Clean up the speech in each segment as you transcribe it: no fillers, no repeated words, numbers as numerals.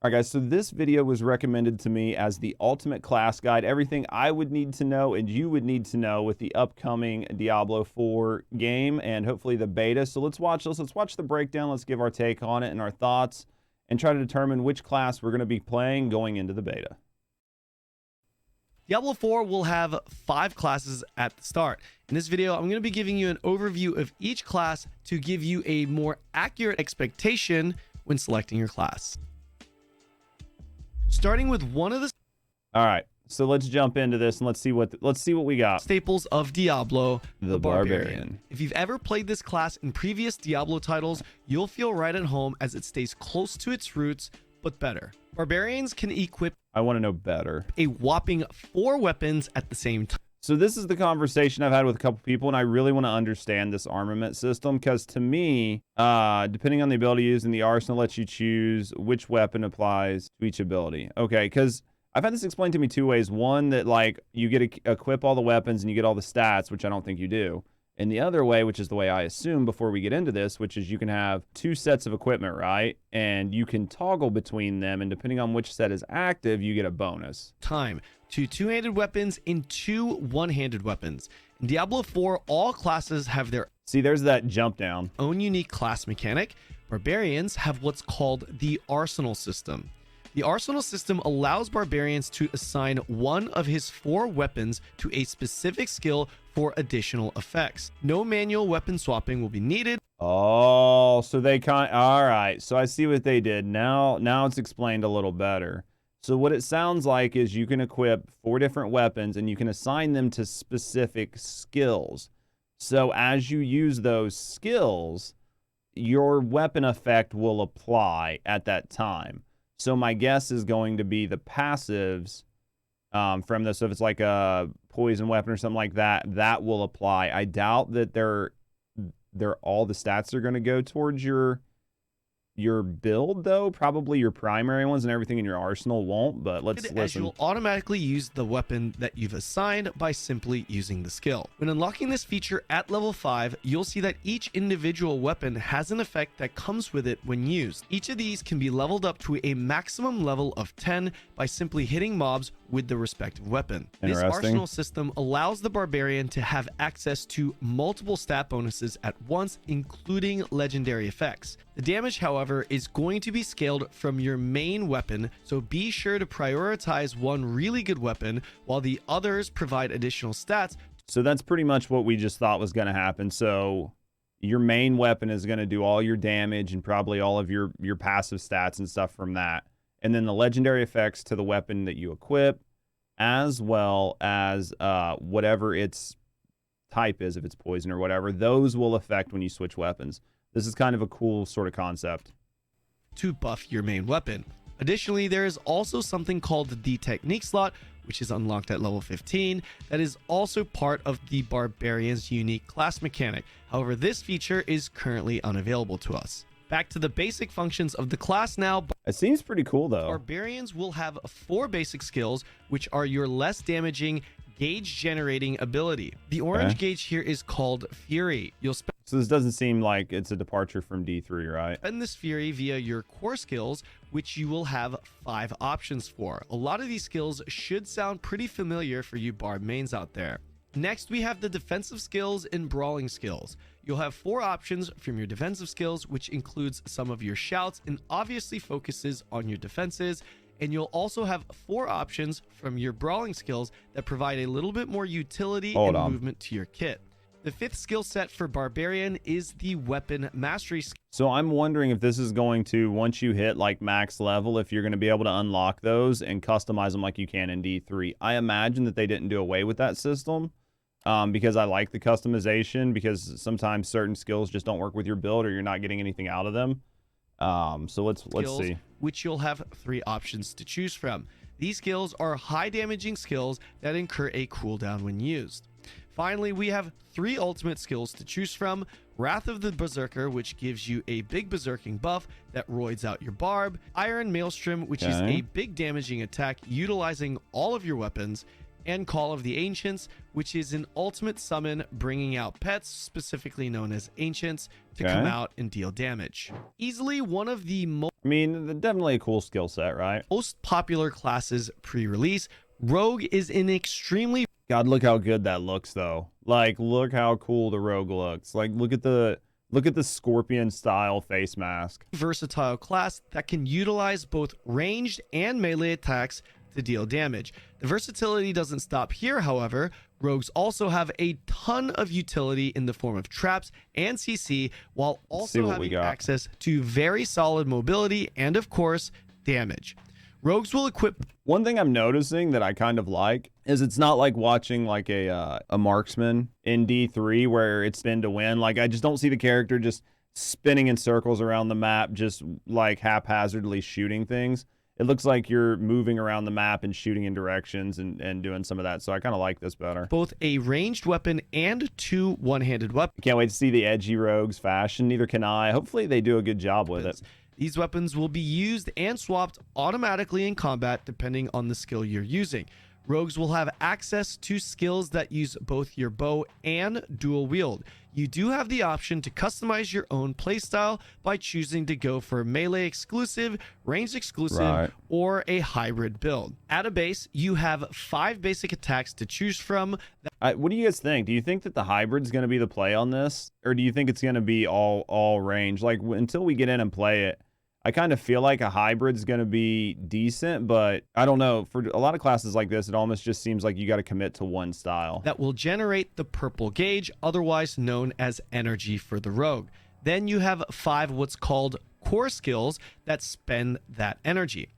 All right, guys, so this video was recommended to me as the ultimate class guide, everything I would need to know and you would need to know with the upcoming Diablo 4 game and hopefully the beta. So let's watch this. Let's watch the breakdown. Let's give our take on it and our thoughts and try to determine which class we're going to be playing going into the beta. Diablo 4 will have 5 classes at the start. In this video, I'm going to be giving you an overview of each class to give you a more accurate expectation when selecting your class. Starting with one of the All right, so let's jump into this and let's see what we got. staples of Diablo, The Barbarian. If you've ever played this class in previous Diablo titles, you'll feel right at home as it stays close to its roots, but better. Barbarians can equip I want to know better. a whopping 4 weapons at the same time. So this is the conversation I've had with a couple people, and I really want to understand this armament system because to me, depending on the ability used in the arsenal, lets you choose which weapon applies to each ability. Okay, because I've had this explained to me 2 ways. One, that like you get to equip all the weapons and you get all the stats, which I don't think you do. And the other way, which is the way I assume before we get into this, which is you can have 2 sets of equipment, right? And you can toggle between them, and depending on which set is active, you get a bonus. Time to 2-handed weapons and 2 one-handed weapons. In Diablo 4, all classes have their See, there's that jump down. own unique class mechanic. Barbarians have what's called the arsenal system. The arsenal system allows barbarians to assign one of his 4 weapons to a specific skill for additional effects. No manual weapon swapping will be needed. Oh, so they all right. So I see what they did. Now it's explained a little better. So what it sounds like is you can equip 4 different weapons and you can assign them to specific skills. So as you use those skills, your weapon effect will apply at that time. So my guess is going to be the passives from this. So if it's like a poison weapon or something like that, that will apply. I doubt that they're all the stats are going to go towards your build, though. Probably your primary ones and everything in your arsenal won't, but let's listen. You'll automatically use the weapon that you've assigned by simply using the skill. When unlocking this feature at level 5, you'll see that each individual weapon has an effect that comes with it when used. Each of these can be leveled up to a maximum level of 10 by simply hitting mobs with the respective weapon. This arsenal system allows the barbarian to have access to multiple stat bonuses at once, including legendary effects. The damage, however, is going to be scaled from your main weapon, so be sure to prioritize one really good weapon while the others provide additional stats. So that's pretty much what we just thought was going to happen. So your main weapon is going to do all your damage and probably all of your passive stats and stuff from that. And then the legendary effects to the weapon that you equip, as well as whatever its type is, if it's poison or whatever, those will affect when you switch weapons. This is kind of a cool sort of concept. To buff your main weapon. Additionally, there is also something called the technique slot, which is unlocked at level 15, that is also part of the Barbarian's unique class mechanic. However, this feature is currently unavailable to us. Back to the basic functions of the class now. It seems pretty cool, though. Barbarians will have 4 basic skills, which are your less damaging gauge generating ability. The orange gauge here is called Fury. So this doesn't seem like it's a departure from D3, right? And this Fury via your core skills, which you will have 5 options for. A lot of these skills should sound pretty familiar for you Barb mains out there. Next, we have the defensive skills and brawling skills. You'll have 4 options from your defensive skills, which includes some of your shouts and obviously focuses on your defenses. And you'll also have 4 options from your brawling skills that provide a little bit more utility and movement to your kit. The 5th skill set for Barbarian is the weapon mastery skill. So I'm wondering if this is going to, once you hit like max level, if you're going to be able to unlock those and customize them like you can in D3. I imagine that they didn't do away with that system because I like the customization, because sometimes certain skills just don't work with your build or you're not getting anything out of them. So let's see. Which you'll have 3 options to choose from. These skills are high damaging skills that incur a cooldown when used. Finally, we have 3 ultimate skills to choose from. Wrath of the Berserker, which gives you a big berserking buff that roids out your barb. Iron Maelstrom, which is a big damaging attack utilizing all of your weapons. And Call of the Ancients, which is an ultimate summon bringing out pets, specifically known as Ancients, to come out and deal damage. Easily one of the most... I mean, definitely a cool skill set, right? Most popular classes pre-release, Rogue is an extremely God, look how good that looks, though. Like, look how cool the Rogue looks. Like, look at the Scorpion style face mask. versatile class that can utilize both ranged and melee attacks to deal damage. The versatility doesn't stop here, however. Rogues also have a ton of utility in the form of traps and CC, while also having access to very solid mobility and, of course, damage. Rogues will equip... One thing I'm noticing that I kind of like is it's not like watching like a marksman in D3 where it's spin to win. Like, I just don't see the character just spinning in circles around the map, just like haphazardly shooting things. It looks like you're moving around the map and shooting in directions and doing some of that. So I kind of like this better. Both a ranged weapon and 2 one-handed weapons. Can't wait to see the edgy Rogues fashion. Neither can I. Hopefully they do a good job with it. These weapons will be used and swapped automatically in combat depending on the skill you're using. Rogues will have access to skills that use both your bow and dual wield. You do have the option to customize your own playstyle by choosing to go for melee exclusive, ranged exclusive, or a hybrid build. At a base, you have 5 basic attacks to choose from. What do you guys think? Do you think that the hybrid's going to be the play on this? Or do you think it's going to be all range? Like, until we get in and play it, I kind of feel like a hybrid's going to be decent, but I don't know. For a lot of classes like this, it almost just seems like you got to commit to one style. That will generate the purple gauge, otherwise known as energy for the rogue. Then you have 5 what's called core skills that spend that energy.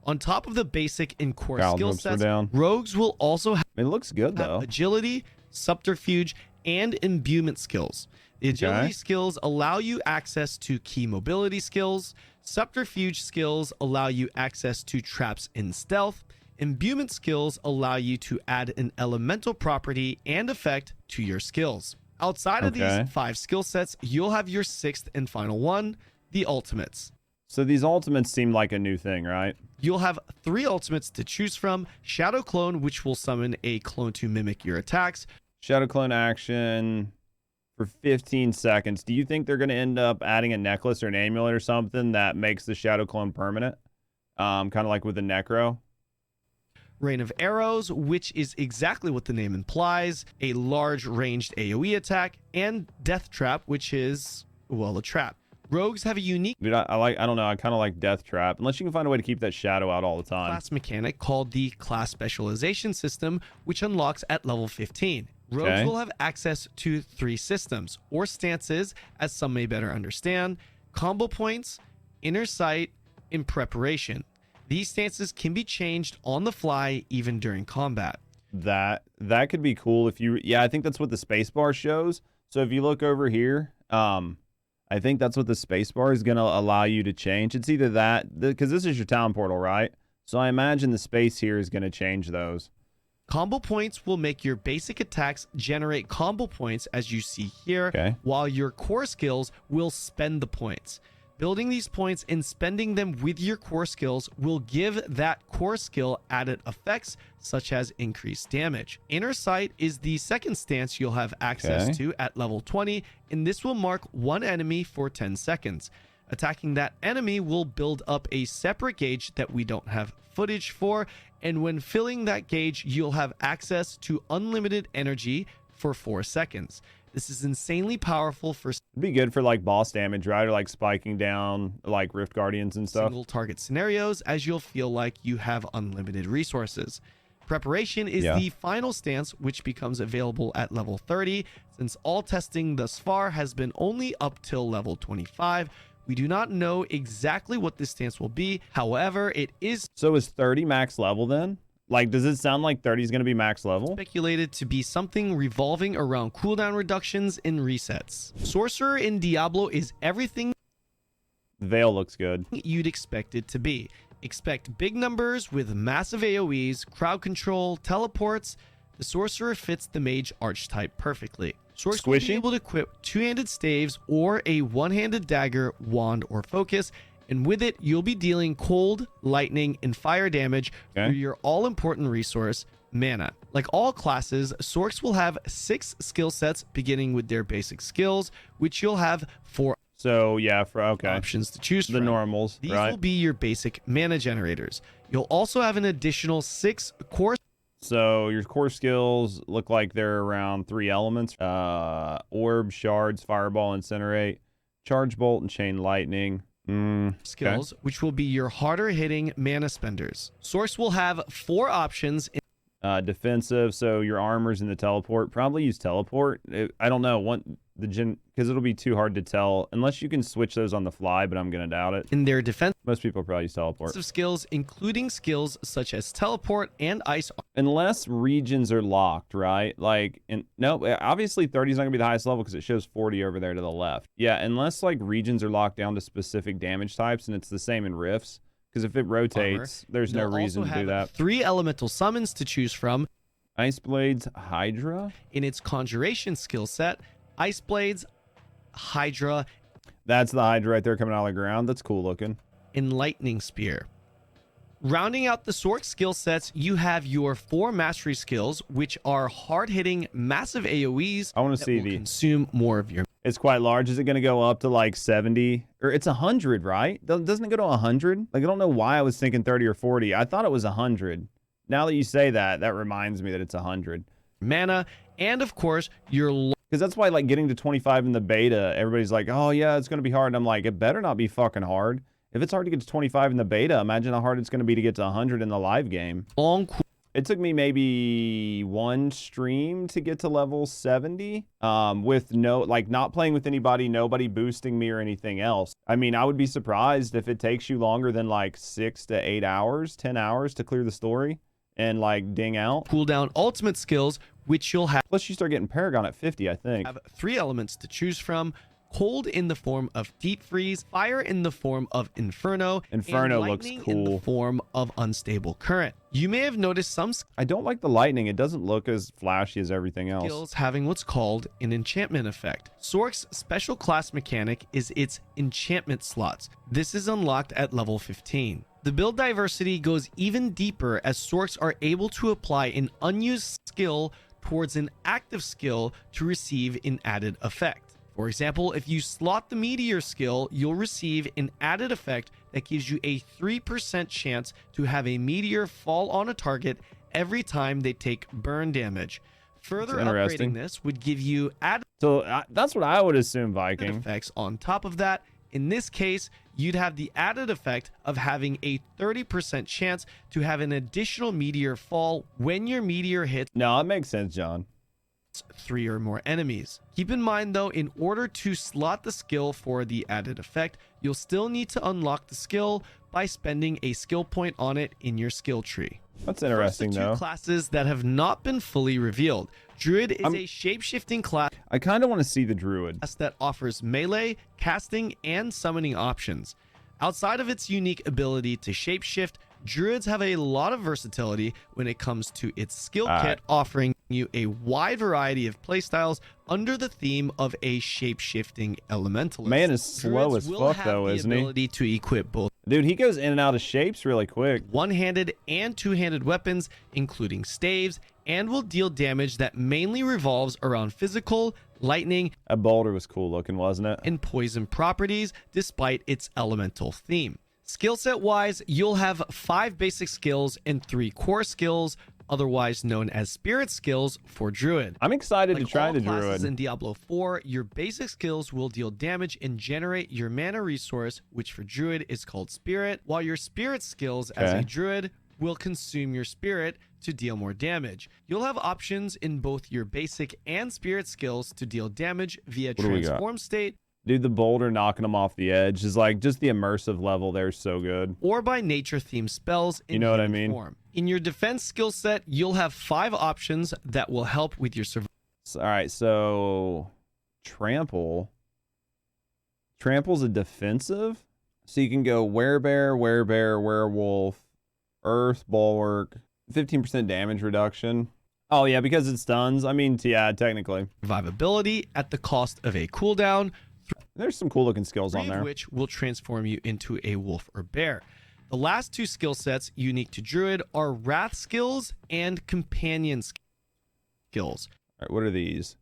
On top of the basic and core skill sets, rogues will also have it looks good though. Agility, subterfuge, and imbuement skills. The agility skills allow you access to key mobility skills. Subterfuge skills allow you access to traps and stealth. Imbuement skills allow you to add an elemental property and effect to your skills. Outside of these 5 skill sets, you'll have your 6th and final one, the ultimates. So these ultimates seem like a new thing, right? You'll have 3 ultimates to choose from. Shadow Clone, which will summon a clone to mimic your attacks. Shadow Clone action for 15 seconds. Do you think they're going to end up adding a necklace or an amulet or something that makes the Shadow Clone permanent? Kind of like with the Necro. Rain of Arrows, which is exactly what the name implies. A large ranged AoE attack. And Death Trap, which is, well, a trap. Rogues have a unique... Dude, I don't know. I kind of like Death Trap. Unless you can find a way to keep that shadow out all the time. Class mechanic called the Class Specialization System, which unlocks at level 15. Rogues will have access to 3 systems, or stances, as some may better understand, combo points, inner sight, and preparation. These stances can be changed on the fly, even during combat. That could be cool if you... Yeah, I think that's what the spacebar shows. So if you look over here, I think that's what the spacebar is going to allow you to change. It's either that, because this is your town portal, right? So I imagine the space here is going to change those. Combo points will make your basic attacks generate combo points, as you see here, while your core skills will spend the points. Building these points and spending them with your core skills will give that core skill added effects, such as increased damage. Inner Sight is the second stance you'll have access to at level 20, and this will mark one enemy for 10 seconds. Attacking that enemy will build up a separate gauge that we don't have footage for, and when filling that gauge, you'll have access to unlimited energy for 4 seconds. This is insanely powerful for... It'd be good for like boss damage, right? Or like spiking down like Rift Guardians and stuff. Single target scenarios, as you'll feel like you have unlimited resources. Preparation is the final stance, which becomes available at level 30. Since all testing thus far has been only up till level 25, we do not know exactly what this stance will be. However, it is... So is 30 max level then? Like, does it sound like 30 is going to be max level? Speculated to be something revolving around cooldown reductions and resets. Sorcerer in Diablo is everything... Veil looks good. ...you'd expect it to be. Expect big numbers with massive AoEs, crowd control, teleports. The Sorcerer fits the Mage archetype perfectly. Sorcerer will be able to equip 2-handed staves or a 1-handed dagger, wand, or focus, and with it, you'll be dealing cold, lightning, and fire damage through your all-important resource, mana. Like all classes, Sorcs will have 6 skill sets beginning with their basic skills, which you'll have 4... So yeah, for okay, options to choose the from. normals, These right? will be your basic mana generators. You'll also have an additional 6 core. So your core skills look like they're around 3 elements: orb, shards, fireball, incinerate, charge bolt, and chain lightning. Skills, which will be your harder hitting mana spenders. Source will have 4 options. Defensive, so your armors in the teleport. Probably use teleport. I don't know, because it'll be too hard to tell unless you can switch those on the fly, but I'm gonna doubt it. In their defense Most people probably use teleport. skills, including skills such as teleport and ice. Unless regions are locked, right? Like, no, obviously 30 is not gonna be the highest level because it shows 40 over there to the left. Yeah, unless like regions are locked down to specific damage types, and it's the same in rifts. Because if it rotates, there's no reason to do that. 3 elemental summons to choose from. Ice Blades, Hydra. In its conjuration skill set, Ice Blades, Hydra, That's the Hydra right there coming out of the ground. That's cool looking. and Lightning Spear. Rounding out the Sorc skill sets, you have your 4 mastery skills, which are hard-hitting, massive AoEs. I want to see the consume more of your. It's quite large. Is it going to go up to like 70? Or it's 100, right? Doesn't it go to 100? Like, I don't know why I was thinking 30 or 40. I thought it was 100. Now that you say that, that reminds me that it's 100. Mana, and of course, your. Because that's why, like, getting to 25 in the beta, everybody's like, oh, yeah, it's going to be hard. And I'm like, it better not be fucking hard. If it's hard to get to 25 in the beta, imagine how hard it's going to be to get to 100 in the live game. Long. It took me maybe 1 stream to get to level 70 with not playing with anybody, nobody boosting me or anything else. I mean, I would be surprised if it takes you longer than like 6 to 8 hours, 10 hours to clear the story and like ding out. Cooldown ultimate skills, which you'll have. Plus you start getting Paragon at 50, I think. Have 3 elements to choose from. Cold in the form of Deep Freeze, Fire in the form of Inferno, Inferno and looks Lightning cool. in the form of Unstable Current. You may have noticed some I don't like the lightning. It doesn't look as flashy as everything else. skills having what's called an enchantment effect. Sorc's special class mechanic is its enchantment slots. This is unlocked at level 15. The build diversity goes even deeper as Sorcs are able to apply an unused skill towards an active skill to receive an added effect. For example, if you slot the Meteor skill, you'll receive an added effect that gives you a 3% chance to have a meteor fall on a target every time they take burn damage. Further upgrading this would give you added that's what I would assume, Viking. effects on top of that. In this case, you'd have the added effect of having a 30% chance to have an additional meteor fall when your meteor hits No, it makes sense, John. 3 or more enemies. Keep in mind though, in order to slot the skill for the added effect, you'll still need to unlock the skill by spending a skill point on it in your skill tree. That's interesting, First, the 2 though. classes that have not been fully revealed. Druid is a shape-shifting class I kind of want to see the Druid. that offers melee, casting, and summoning options. Outside of its unique ability to shapeshift, Druids have a lot of versatility when it comes to its skill kit, offering you a wide variety of playstyles under the theme of a shape-shifting elementalist. Man is slow Druids as will fuck, have though, the isn't he? ability to equip both Dude, he goes in and out of shapes really quick. one-handed and two-handed weapons, including staves, and will deal damage that mainly revolves around physical, lightning, That boulder was cool looking, wasn't it? and poison properties despite its elemental theme. Skill set wise, you'll have 5 basic skills and 3 core skills, otherwise known as spirit skills for Druid. I'm excited to try all the classes Druid. in Diablo 4, your basic skills will deal damage and generate your mana resource, which for Druid is called Spirit, while your spirit skills as a Okay. Druid will consume your spirit to deal more damage. You'll have options in both your basic and spirit skills to deal damage via do we got? transform state Dude, the boulder knocking him off the edge is like just the immersive level there is so good. or by nature themed spells in You know what I human mean? form. In your defense skill set, you'll have 5 options that will help with your survival. All right, so trample. Trample's a defensive. So you can go werebear, werewolf, earth, bulwark, 15% damage reduction. Oh, yeah, because it stuns. I mean, yeah, technically. Survivability at the cost of a cooldown, There's some cool looking skills 3 on of there. which will transform you into a wolf or bear. The last 2 skill sets unique to Druid are Wrath skills and Companion skills. All right, what are these?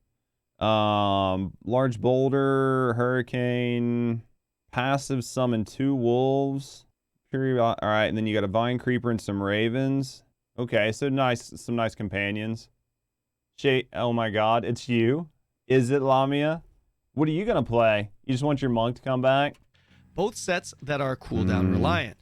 Large boulder, hurricane, passive summon 2 wolves. All right, and then you got a vine creeper and some ravens. Okay, so nice, some nice companions. Oh my God, it's you. Is it Lamia? What are you gonna play? You just want your monk to come back? Both sets that are cooldown reliant.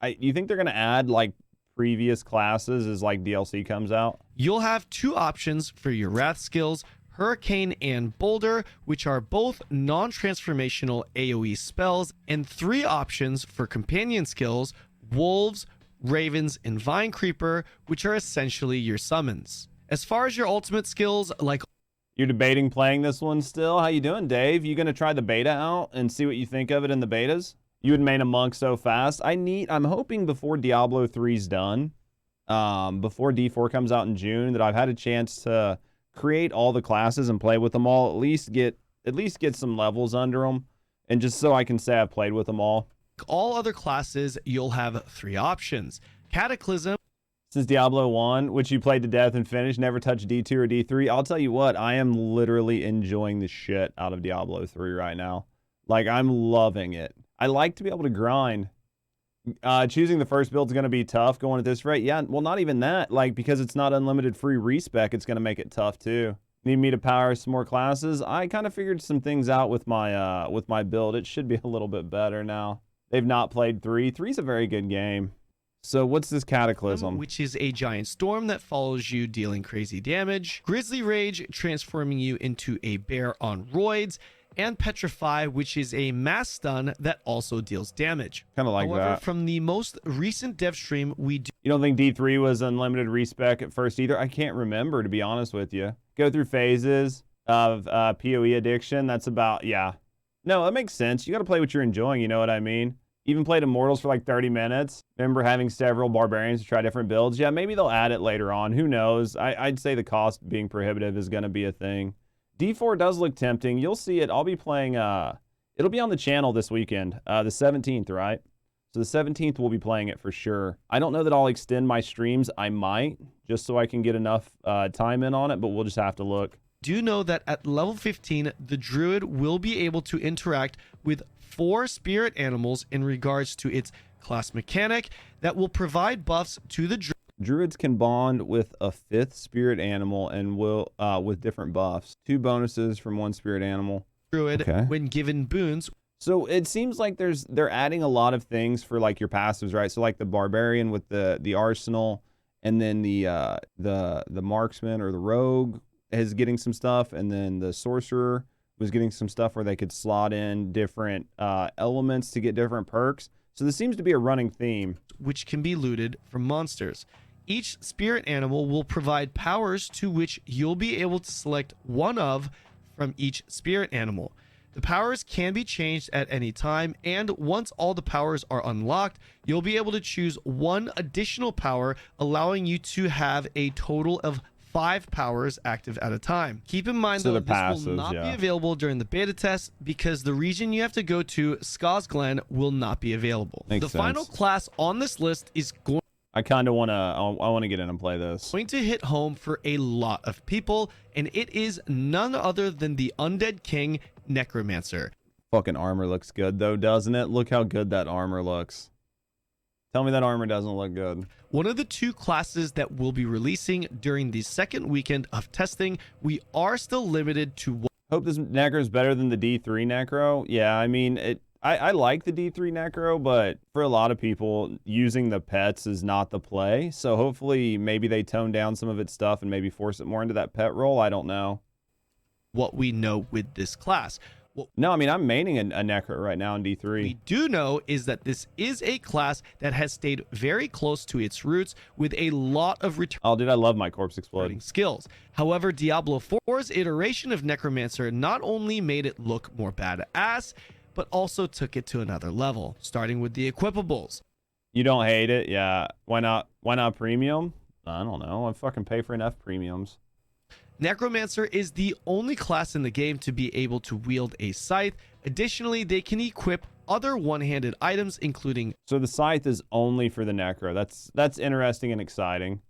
You think they're gonna add like previous classes as like DLC comes out? You'll have 2 options for your wrath skills, Hurricane and Boulder, which are both non-transformational AoE spells, and 3 options for companion skills, Wolves, Ravens, and Vine Creeper, which are essentially your summons. As far as your ultimate skills, like... You're debating playing this one still? How you doing, Dave? You gonna try the beta out and see what you think of it in the betas? You would main a monk so fast. I'm hoping before Diablo 3's done, before D4 comes out in June, that I've had a chance to create all the classes and play with them all, at least get some levels under them, and just so I can say I've played with them all. All other classes, you'll have 3 options. Cataclysm. Since Diablo 1, which you played to death and finished, never touched D2 or D3, I'll tell you what, I am literally enjoying the shit out of Diablo 3 right now. Like, I'm loving it. I like to be able to grind. Choosing the first build is going to be tough going at this rate. Yeah, well, not even that. Like, because it's not unlimited free respec, it's going to make it tough too. Need me to power some more classes? I kind of figured some things out with my build. It should be a little bit better now. They've not played 3. 3's a very good game. So what's this Cataclysm? Which is a giant storm that follows you, dealing crazy damage. Grizzly Rage, transforming you into a bear on roids. And Petrify, which is a mass stun that also deals damage. Kind of like However, that. from the most recent dev stream, we do... You don't think D3 was unlimited respec at first either? I can't remember, to be honest with you. Go through phases of PoE addiction. That's about, yeah. No, that makes sense. You got to play what you're enjoying, you know what I mean? Even played Immortals for like 30 minutes. Remember having several barbarians to try different builds? Yeah, maybe they'll add it later on. Who knows? I'd say the cost being prohibitive is going to be a thing. D4 does look tempting. You'll see it. I'll be playing, it'll be on the channel this weekend, the 17th, right? So the 17th we'll be playing it for sure. I don't know that I'll extend my streams. I might, just so I can get enough time in on it, but we'll just have to look. Do know that at level 15, the Druid will be able to interact with 4 spirit animals in regards to its class mechanic that will provide buffs to the Druid. Druids can bond with a 5th spirit animal and will with different buffs. 2 bonuses from 1 spirit animal. Druid when given boons. So it seems like they're adding a lot of things for like your passives, right? So like the barbarian with the arsenal, and then the marksman or the rogue is getting some stuff, and then the sorcerer was getting some stuff where they could slot in different elements to get different perks. So this seems to be a running theme, which can be looted from monsters. Each spirit animal will provide powers to which you'll be able to select one of from each spirit animal. The powers can be changed at any time, and once all the powers are unlocked, you'll be able to choose 1 additional power, allowing you to have a total of 5 powers active at a time. Keep in mind, though, this will not be available during the beta test because the region you have to go to, Skaz Glen, will not be available. Makes sense. Final class on this list is going... I kind of want to get in and play this. Going to hit home for a lot of people, and it is none other than the Undead King, Necromancer. Fucking armor looks good, though, doesn't it? Look how good that armor looks. Tell me that armor doesn't look good. One of the 2 classes that we'll be releasing during the second weekend of testing. We are still limited to 1. Hope this Necro is better than the D3 Necro. Yeah, I mean, I like the D3 Necro, but for a lot of people, using the pets is not the play. So hopefully maybe they tone down some of its stuff and maybe force it more into that pet role. I don't know. What we know with this class. No, I mean, I'm maining a Necro right now in D3. We do know is that this is a class that has stayed very close to its roots with a lot of returning Oh, dude, I love my corpse exploding skills. However, Diablo 4's iteration of Necromancer not only made it look more badass, but also took it to another level, starting with the equipables. You don't hate it? Yeah. Why not? Why not premium? I don't know. I fucking pay for enough premiums. Necromancer is the only class in the game to be able to wield a scythe. Additionally, they can equip other one-handed items, including... So the scythe is only for the Necro. That's interesting and exciting.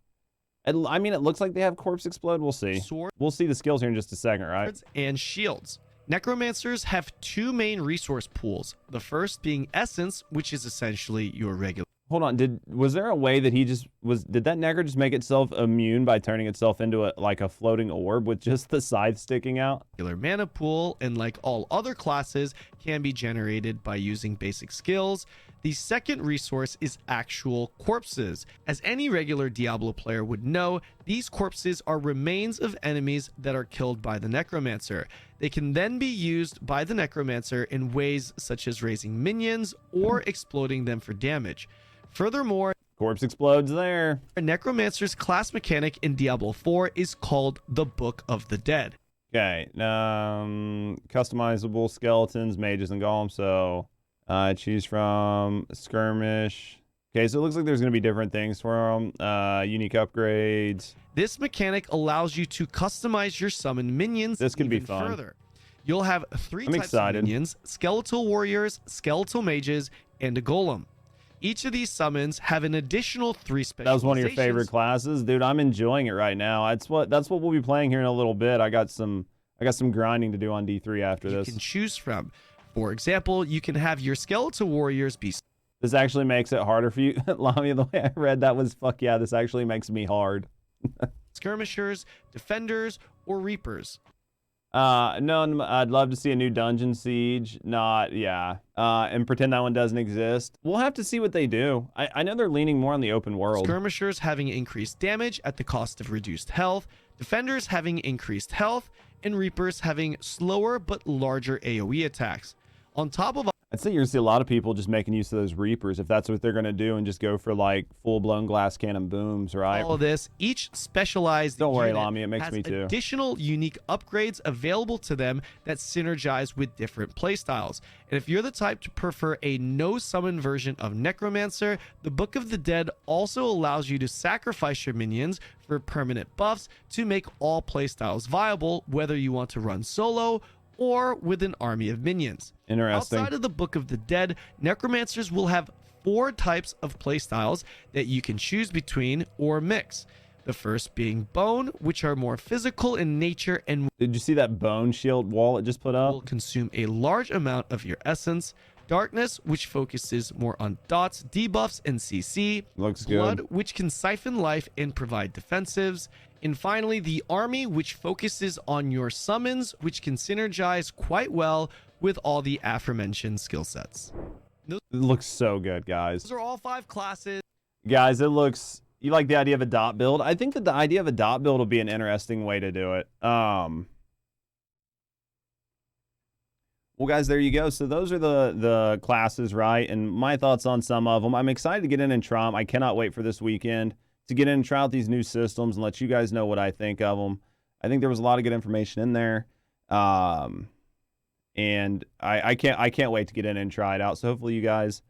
I mean, it looks like they have corpse explode. We'll see. Swords We'll see the skills here in just a second, right? and shields. Necromancers have two main resource pools. The first being essence, which is essentially your regular. Hold on. Was there a way that did that Necro just make itself immune by turning itself into like a floating orb with just the scythe sticking out? Mana pool, and like all other classes, can be generated by using basic skills. The second resource is actual corpses. As any regular Diablo player would know, these corpses are remains of enemies that are killed by the Necromancer. They can then be used by the Necromancer in ways such as raising minions or exploding them for damage. Furthermore, Corpse explodes there. a Necromancer's class mechanic in Diablo 4 is called the Book of the Dead. Okay. Customizable skeletons, mages, and golems. So choose from skirmish. Okay, so it looks like there's going to be different things for them. Unique upgrades. This mechanic allows you to customize your summon minions. This could be even fun. Further. You'll have three I'm types excited. of minions: skeletal warriors, skeletal mages, and a golem. Each of these summons have an additional 3 specializations. That was one of your favorite classes, dude. I'm enjoying it right now. That's what we'll be playing here in a little bit. I got some grinding to do on D3 after this. You can choose from. For example, you can have your skeletal warriors be. This actually makes it harder for you, Lamia. The way I read that was, fuck yeah, this actually makes me hard. Skirmishers, defenders, or reapers. No, I'd love to see a new dungeon siege. And pretend that one doesn't exist. We'll have to see what they do. I know they're leaning more on the open world. Skirmishers having increased damage at the cost of reduced health, defenders having increased health, and reapers having slower but larger AoE attacks. On top of I'd say you're gonna see a lot of people just making use of those reapers if that's what they're gonna do, and just go for like full-blown glass cannon booms, right? all of this, each specialized Don't worry, unit Lamia, it makes has me too. additional unique upgrades available to them that synergize with different playstyles. And if you're the type to prefer a no-summon version of Necromancer, the Book of the Dead also allows you to sacrifice your minions for permanent buffs to make all playstyles viable, whether you want to run solo or with an army of minions. Interesting. Outside of the Book of the Dead, Necromancers will have 4 types of playstyles that you can choose between or mix. The first being Bone, which are more physical in nature and Did you see that bone shield wall it just put up? will consume a large amount of your essence. Darkness, which focuses more on dots, debuffs, and CC. Looks Blood, good. which can siphon life and provide defensives. And finally, the Army, which focuses on your summons, which can synergize quite well with all the aforementioned skill sets. It looks so good, guys. Those are all 5 classes. Guys, it looks... You like the idea of a dot build? I think that the idea of a dot build will be an interesting way to do it. Well, guys, there you go. So those are the classes, right? And my thoughts on some of them. I'm excited to get in and try them. I cannot wait for this weekend to get in and try out these new systems and let you guys know what I think of them. I think there was a lot of good information in there. And I can't wait to get in and try it out. So hopefully you guys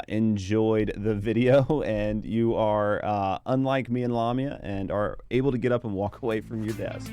enjoyed the video and you are unlike me and Lamia and are able to get up and walk away from your desks.